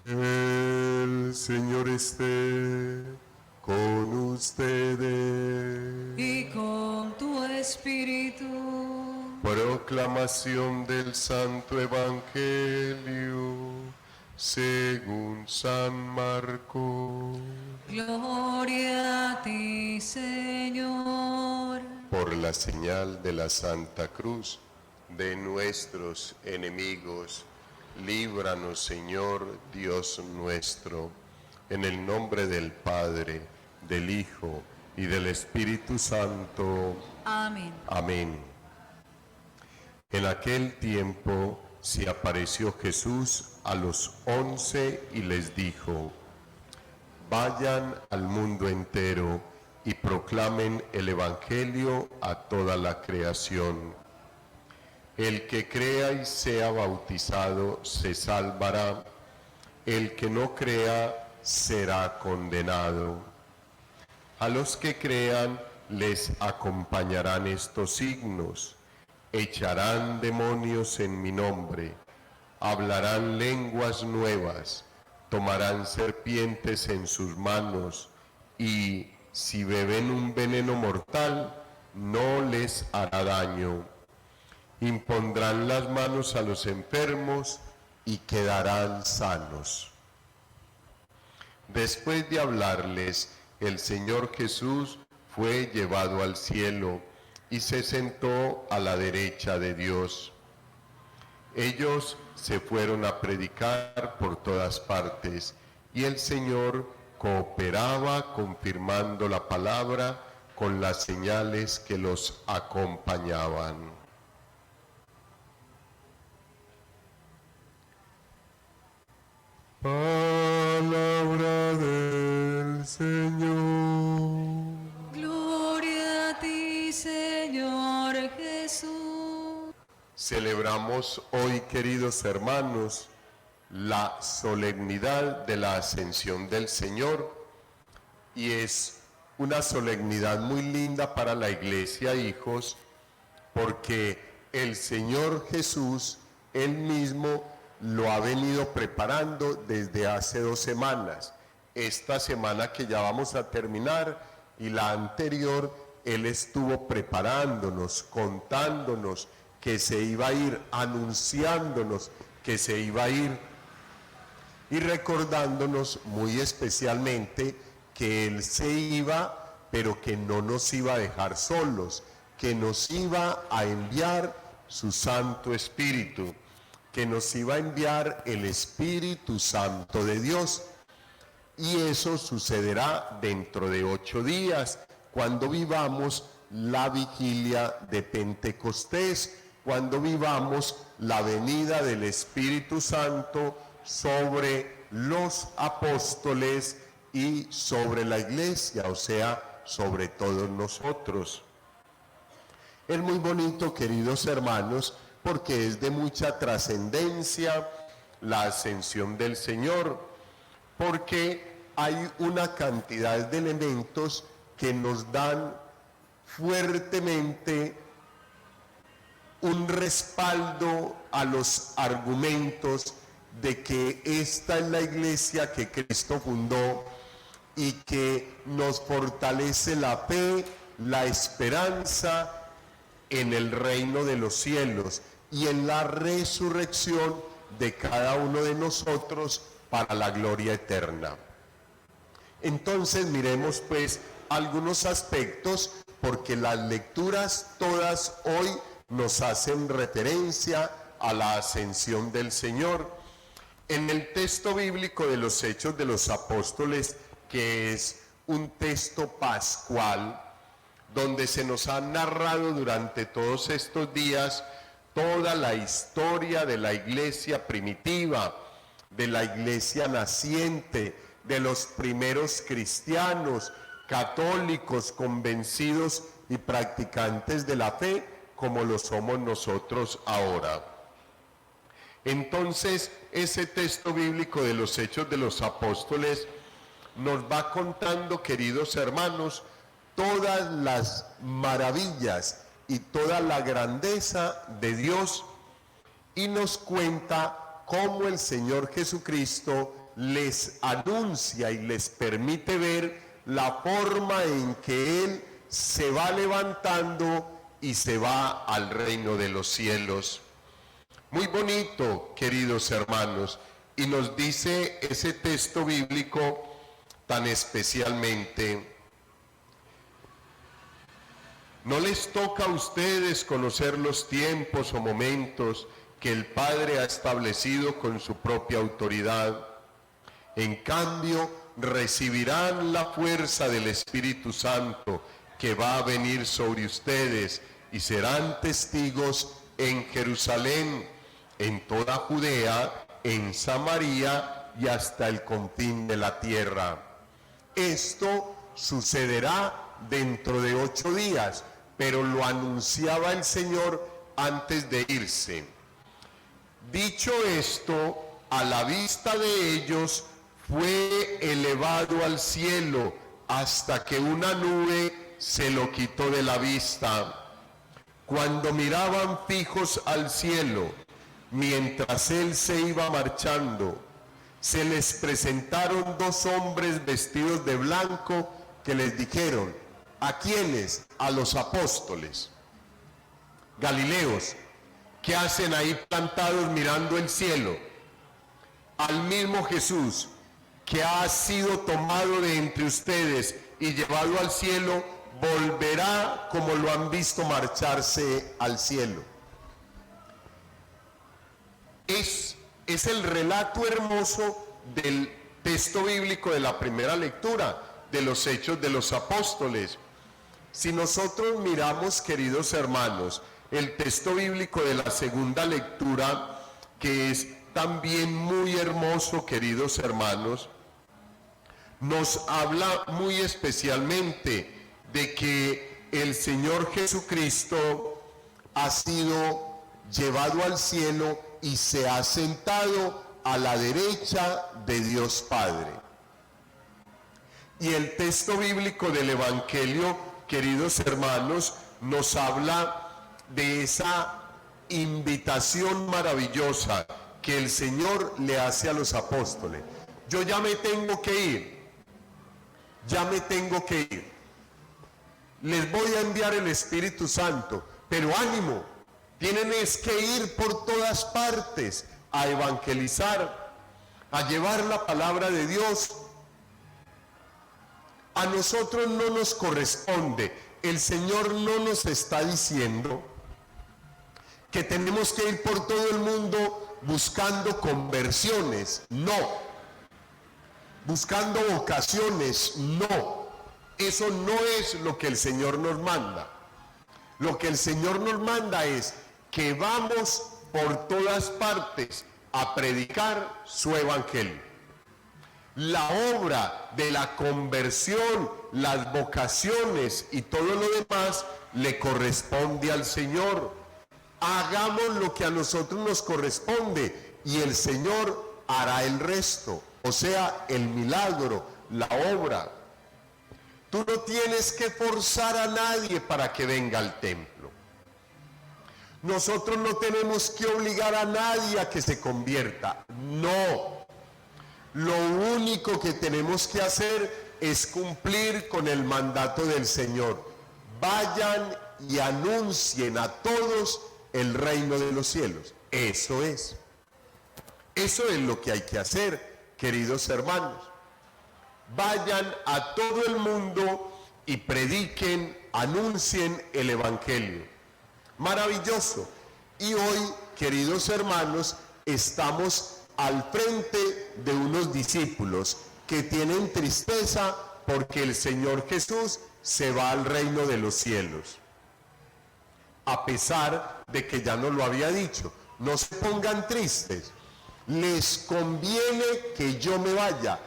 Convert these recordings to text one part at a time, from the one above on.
El Señor esté con ustedes. Y con tu espíritu. Proclamación del Santo Evangelio según San Marcos. Gloria a ti, Señor. Por la señal de la Santa Cruz de nuestros enemigos, líbranos, Señor Dios nuestro, en el nombre del Padre, del Hijo y del Espíritu Santo. Amén. Amén. En aquel tiempo se apareció Jesús a los 11 y les dijo: vayan al mundo entero y proclamen el Evangelio a toda la creación. El que crea y sea bautizado se salvará, el que no crea será condenado. A los que crean les acompañarán estos signos: echarán demonios en mi nombre, hablarán lenguas nuevas, tomarán serpientes en sus manos, y si beben un veneno mortal, no les hará daño. Impondrán las manos a los enfermos y quedarán sanos. Después de hablarles, el Señor Jesús fue llevado al cielo y se sentó a la derecha de Dios. Ellos se fueron a predicar por todas partes y el Señor cooperaba confirmando la palabra con las señales que los acompañaban. Palabra del Señor. Gloria a ti, Señor Jesús. Celebramos hoy, queridos hermanos, la solemnidad de la Ascensión del Señor, y es una solemnidad muy linda para la Iglesia, hijos, porque el Señor Jesús, Él mismo, lo ha venido preparando desde hace 2 semanas. Esta semana que ya vamos a terminar y la anterior, Él estuvo preparándonos, contándonos que se iba a ir, anunciándonos que se iba a ir y recordándonos muy especialmente que Él se iba, pero que no nos iba a dejar solos, que nos iba a enviar su Santo Espíritu, que nos iba a enviar el Espíritu Santo de Dios. Y eso sucederá dentro de 8 días, cuando vivamos la vigilia de Pentecostés, cuando vivamos la venida del Espíritu Santo sobre los apóstoles y sobre la iglesia, o sea, sobre todos nosotros. Es muy bonito, queridos hermanos, porque es de mucha trascendencia la ascensión del Señor, porque hay una cantidad de elementos que nos dan fuertemente un respaldo a los argumentos de que esta es la iglesia que Cristo fundó y que nos fortalece la fe, la esperanza en el reino de los cielos y en la resurrección de cada uno de nosotros para la gloria eterna. Entonces miremos pues algunos aspectos, porque las lecturas todas hoy nos hacen referencia a la ascensión del Señor. En el texto bíblico de los Hechos de los Apóstoles, que es un texto pascual, donde se nos ha narrado durante todos estos días toda la historia de la iglesia primitiva, de la iglesia naciente, de los primeros cristianos, católicos, convencidos y practicantes de la fe, como lo somos nosotros ahora. Entonces, ese texto bíblico de los Hechos de los Apóstoles nos va contando, queridos hermanos, todas las maravillas y toda la grandeza de Dios, y nos cuenta cómo el Señor Jesucristo les anuncia y les permite ver la forma en que Él se va levantando y se va al reino de los cielos. Muy bonito, queridos hermanos, y nos dice ese texto bíblico tan especialmente: no les toca a ustedes conocer los tiempos o momentos que el Padre ha establecido con su propia autoridad. En cambio, recibirán la fuerza del Espíritu Santo que va a venir sobre ustedes y serán testigos en Jerusalén, en toda Judea, en Samaria y hasta el confín de la tierra. Esto sucederá dentro de 8 días, pero lo anunciaba el Señor antes de irse. Dicho esto, a la vista de ellos fue elevado al cielo hasta que una nube se lo quitó de la vista. Cuando miraban fijos al cielo, mientras él se iba marchando, se les presentaron 2 hombres vestidos de blanco que les dijeron: ¿a quiénes? A los apóstoles. Galileos, ¿qué hacen ahí plantados mirando el cielo? Al mismo Jesús, que ha sido tomado de entre ustedes y llevado al cielo, volverá como lo han visto marcharse al cielo. Es el relato hermoso del texto bíblico de la primera lectura, de los Hechos de los Apóstoles. Si nosotros miramos, queridos hermanos, el texto bíblico de la segunda lectura, que es también muy hermoso, queridos hermanos, nos habla muy especialmente de que el Señor Jesucristo ha sido llevado al cielo y se ha sentado a la derecha de Dios Padre. Y el texto bíblico del Evangelio, queridos hermanos, nos habla de esa invitación maravillosa que el Señor le hace a los apóstoles. Yo ya me tengo que ir. Ya me tengo que ir. Les voy a enviar el Espíritu Santo, pero ánimo, tienen es que ir por todas partes a evangelizar, a llevar la palabra de Dios. A nosotros no nos corresponde, el Señor no nos está diciendo que tenemos que ir por todo el mundo buscando conversiones, no. Buscando vocaciones, no. Eso no es lo que el Señor nos manda. Lo que el Señor nos manda es que vamos por todas partes a predicar su evangelio. La obra de la conversión, las vocaciones y todo lo demás le corresponde al Señor. Hagamos lo que a nosotros nos corresponde y el Señor hará el resto. O sea, el milagro, la obra. Tú no tienes que forzar a nadie para que venga al templo. Nosotros no tenemos que obligar a nadie a que se convierta. No. Lo único que tenemos que hacer es cumplir con el mandato del Señor. Vayan y anuncien a todos el reino de los cielos. Eso es. Eso es lo que hay que hacer. Queridos hermanos, vayan a todo el mundo y prediquen, anuncien el evangelio. Maravilloso. Y hoy, queridos hermanos, estamos al frente de unos discípulos que tienen tristeza porque el Señor Jesús se va al reino de los cielos. A pesar de que ya nos lo había dicho, no se pongan tristes. Les conviene que yo me vaya,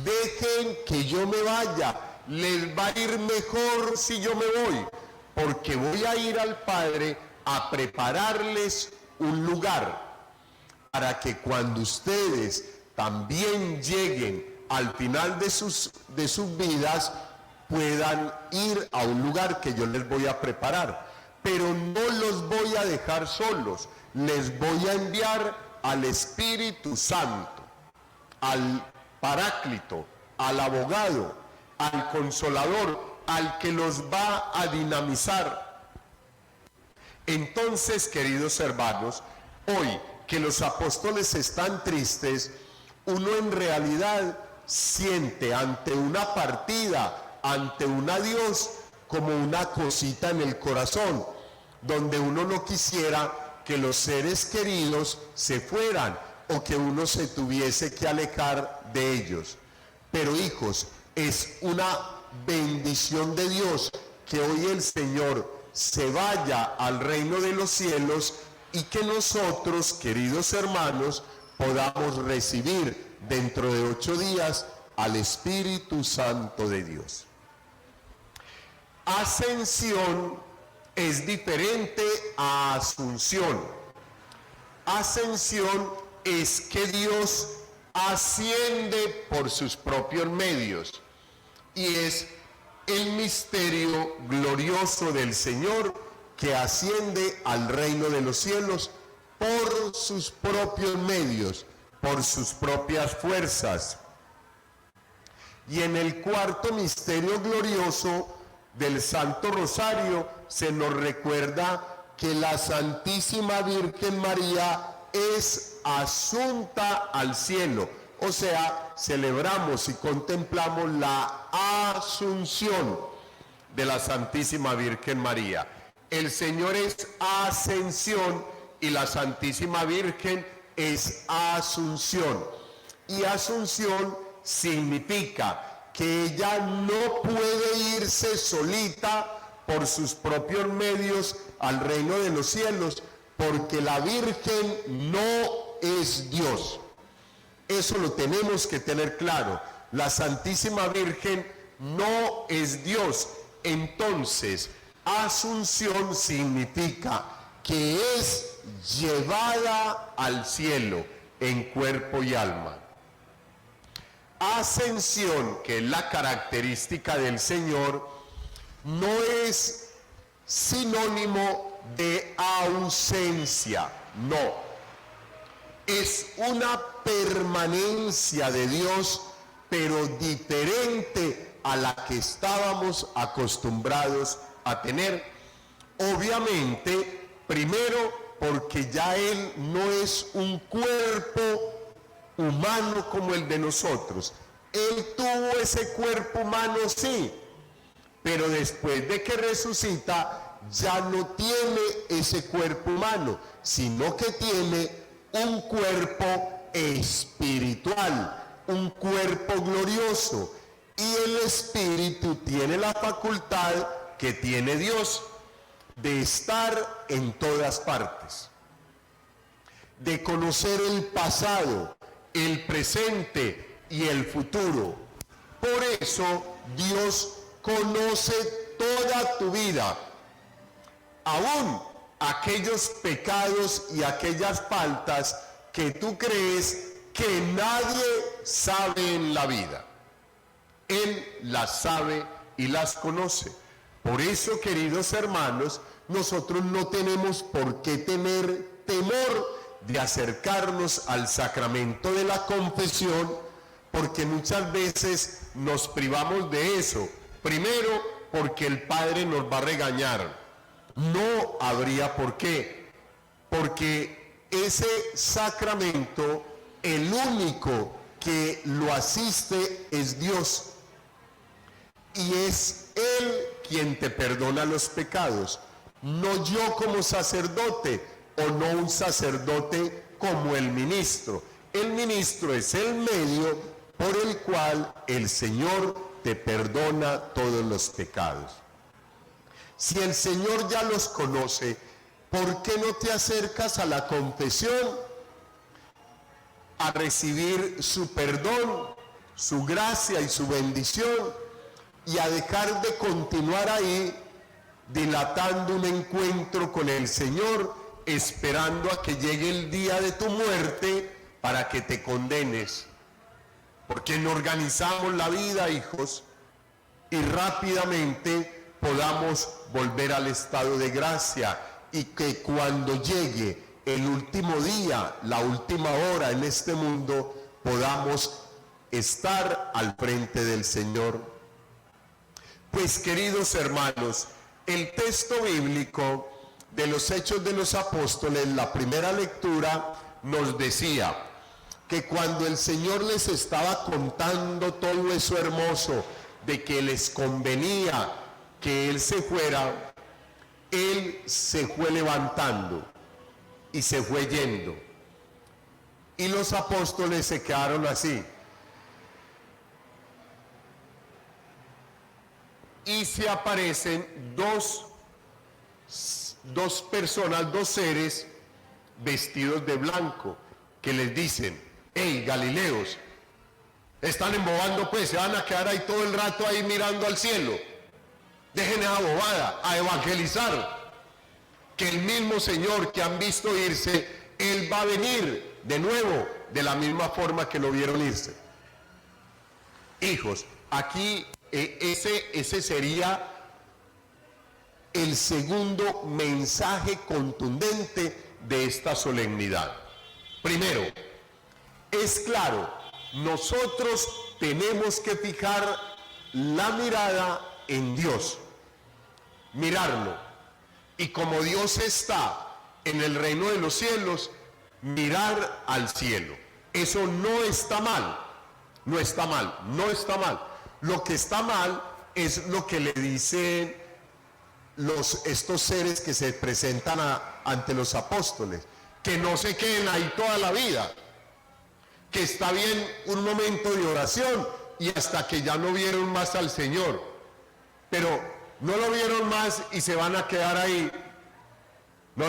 dejen que yo me vaya, les va a ir mejor si yo me voy, porque voy a ir al Padre a prepararles un lugar, para que cuando ustedes también lleguen al final de sus vidas, puedan ir a un lugar que yo les voy a preparar, pero no los voy a dejar solos, les voy a enviar al Espíritu Santo, al Paráclito, al abogado, al consolador, al que los va a dinamizar. Entonces, queridos hermanos, hoy que los apóstoles están tristes, uno en realidad siente ante una partida, ante un adiós, como una cosita en el corazón, donde uno no quisiera que los seres queridos se fueran o que uno se tuviese que alejar de ellos. Pero hijos, es una bendición de Dios que hoy el Señor se vaya al reino de los cielos y que nosotros, queridos hermanos, podamos recibir dentro de 8 días al Espíritu Santo de Dios. Ascensión es diferente a asunción. Ascensión es que Dios asciende por sus propios medios y es el misterio glorioso del Señor que asciende al reino de los cielos por sus propios medios, por sus propias fuerzas. Y en el cuarto misterio glorioso del Santo Rosario se nos recuerda que la Santísima Virgen María es asunta al cielo. O sea, celebramos y contemplamos la asunción de la Santísima Virgen María. El Señor es ascensión y la Santísima Virgen es asunción. Y asunción significa que ella no puede irse solita por sus propios medios al reino de los cielos, porque la Virgen no es Dios. Eso lo tenemos que tener claro. La Santísima Virgen no es Dios. Entonces, asunción significa que es llevada al cielo en cuerpo y alma. Ascensión, que es la característica del Señor, no es sinónimo de ausencia, no. Es una permanencia de Dios, pero diferente a la que estábamos acostumbrados a tener. Obviamente, primero, porque ya Él no es un cuerpo humano como el de nosotros. Él tuvo ese cuerpo humano, sí, pero después de que resucita ya no tiene ese cuerpo humano, sino que tiene un cuerpo espiritual, un cuerpo glorioso, y el Espíritu tiene la facultad que tiene Dios de estar en todas partes, de conocer el pasado, el presente y el futuro. Por eso Dios conoce toda tu vida, aún aquellos pecados y aquellas faltas que tú crees que nadie sabe en la vida. Él las sabe y las conoce. Por eso, queridos hermanos, nosotros no tenemos por qué tener temor de acercarnos al sacramento de la confesión, porque muchas veces nos privamos de eso. Primero, porque el Padre nos va a regañar. No habría por qué, porque ese sacramento, el único que lo asiste es Dios, y es Él quien te perdona los pecados, no yo como sacerdote, o no un sacerdote como el ministro. El ministro es el medio por el cual el Señor te perdona todos los pecados. Si el Señor ya los conoce, ¿por qué no te acercas a la confesión a recibir su perdón, su gracia y su bendición, y a dejar de continuar ahí dilatando un encuentro con el Señor, esperando a que llegue el día de tu muerte para que te condenes? Porque no organizamos la vida, hijos, y rápidamente podamos volver al estado de gracia, y que cuando llegue el último día, la última hora en este mundo, podamos estar al frente del Señor. Pues queridos hermanos, el texto bíblico de los Hechos de los Apóstoles, la primera lectura, nos decía que cuando el Señor les estaba contando todo eso hermoso de que les convenía que Él se fuera, Él se fue levantando y se fue yendo. Y los apóstoles se quedaron así. Y se aparecen dos personas, dos seres vestidos de blanco, que les dicen: hey, Galileos, están embobando, pues se van a quedar ahí todo el rato ahí mirando al cielo. Dejen esa bobada, a evangelizar, que el mismo Señor que han visto irse, Él va a venir de nuevo de la misma forma que lo vieron irse. Hijos, aquí ese sería el segundo mensaje contundente de esta solemnidad. Primero, es claro, nosotros tenemos que fijar la mirada en Dios, mirarlo, y como Dios está en el reino de los cielos, mirar al cielo. Eso no está mal, no está mal, no está mal. Lo que está mal es lo que le dicen estos seres que se presentan ante los apóstoles, que no se queden ahí toda la vida, que está bien un momento de oración y hasta que ya no vieron más al Señor, pero no lo vieron más y se van a quedar ahí. No,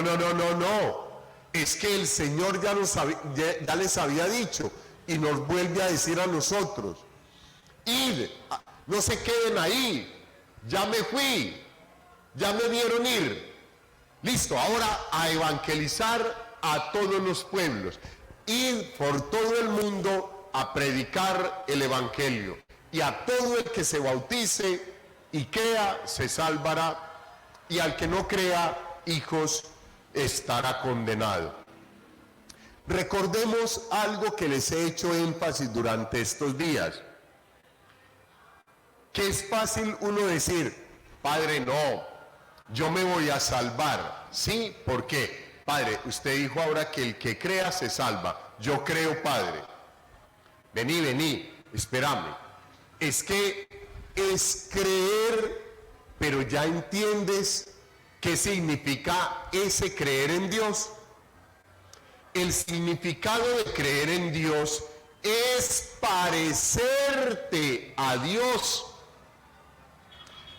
es que el Señor ya les había dicho y nos vuelve a decir a nosotros: id, no se queden ahí, ya me fui, ya me vieron ir, listo, ahora a evangelizar a todos los pueblos, id por todo el mundo a predicar el evangelio, y a todo el que se bautice y crea se salvará, y al que no crea, hijos, estará condenado. Recordemos algo que les he hecho énfasis durante estos días, que es fácil uno decir: Padre, no, yo me voy a salvar. ¿Sí? ¿Por qué? Padre, usted dijo ahora que el que crea se salva. Yo creo, Padre. Vení, espérame. Es que es creer, pero ya entiendes qué significa ese creer en Dios. El significado de creer en Dios es parecerte a Dios,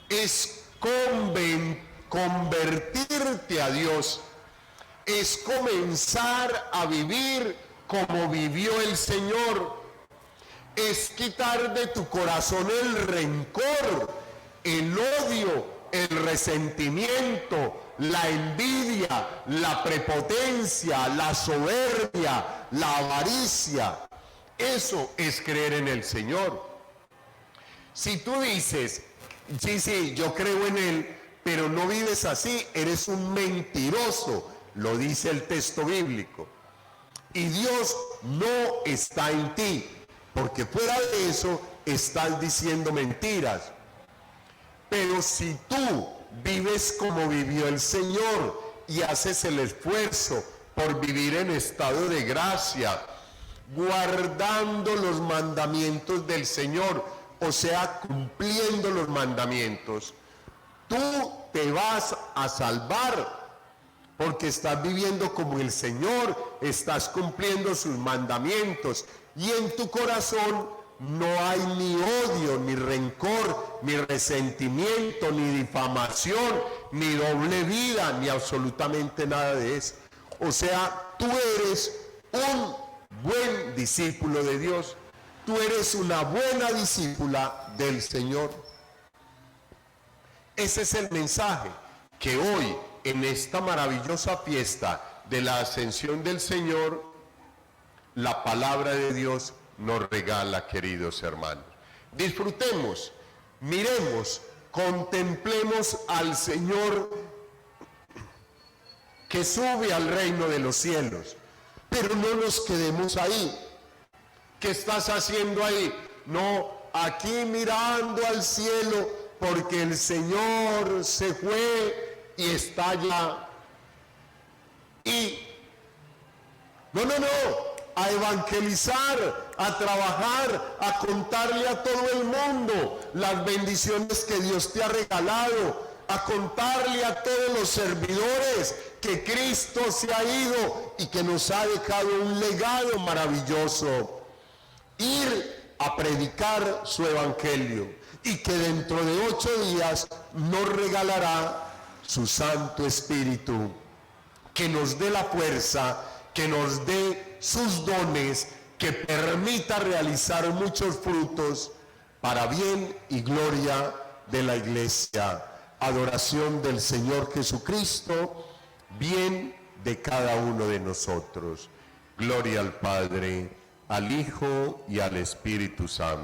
es convertirte a Dios, es comenzar a vivir como vivió el Señor, es quitar de tu corazón el rencor, el odio, el resentimiento, la envidia, la prepotencia, la soberbia, la avaricia. Eso es creer en el Señor. Si tú dices: sí, yo creo en Él, pero no vives así, eres un mentiroso, lo dice el texto bíblico. Y Dios no está en ti, porque fuera de eso estás diciendo mentiras. Pero si tú vives como vivió el Señor y haces el esfuerzo por vivir en estado de gracia, guardando los mandamientos del Señor, o sea, cumpliendo los mandamientos, tú te vas a salvar, porque estás viviendo como el Señor, estás cumpliendo sus mandamientos, y en tu corazón no hay ni odio, ni rencor, ni resentimiento, ni difamación, ni doble vida, ni absolutamente nada de eso. O sea, tú eres un buen discípulo de Dios, tú eres una buena discípula del Señor. Ese es el mensaje que hoy, en esta maravillosa fiesta de la ascensión del Señor, la palabra de Dios nos regala, queridos hermanos. Disfrutemos, miremos, contemplemos al Señor que sube al reino de los cielos, pero no nos quedemos ahí. ¿Qué estás haciendo ahí? No, aquí mirando al cielo, porque el Señor se fue y está allá. Y no, a evangelizar, a trabajar, a contarle a todo el mundo las bendiciones que Dios te ha regalado, a contarle a todos los servidores que Cristo se ha ido y que nos ha dejado un legado maravilloso. Ir a predicar su evangelio y que dentro de 8 días nos regalará su Santo Espíritu, que nos dé la fuerza, que nos dé sus dones, que permita realizar muchos frutos para bien y gloria de la Iglesia. Adoración del Señor Jesucristo, bien de cada uno de nosotros. Gloria al Padre, al Hijo y al Espíritu Santo.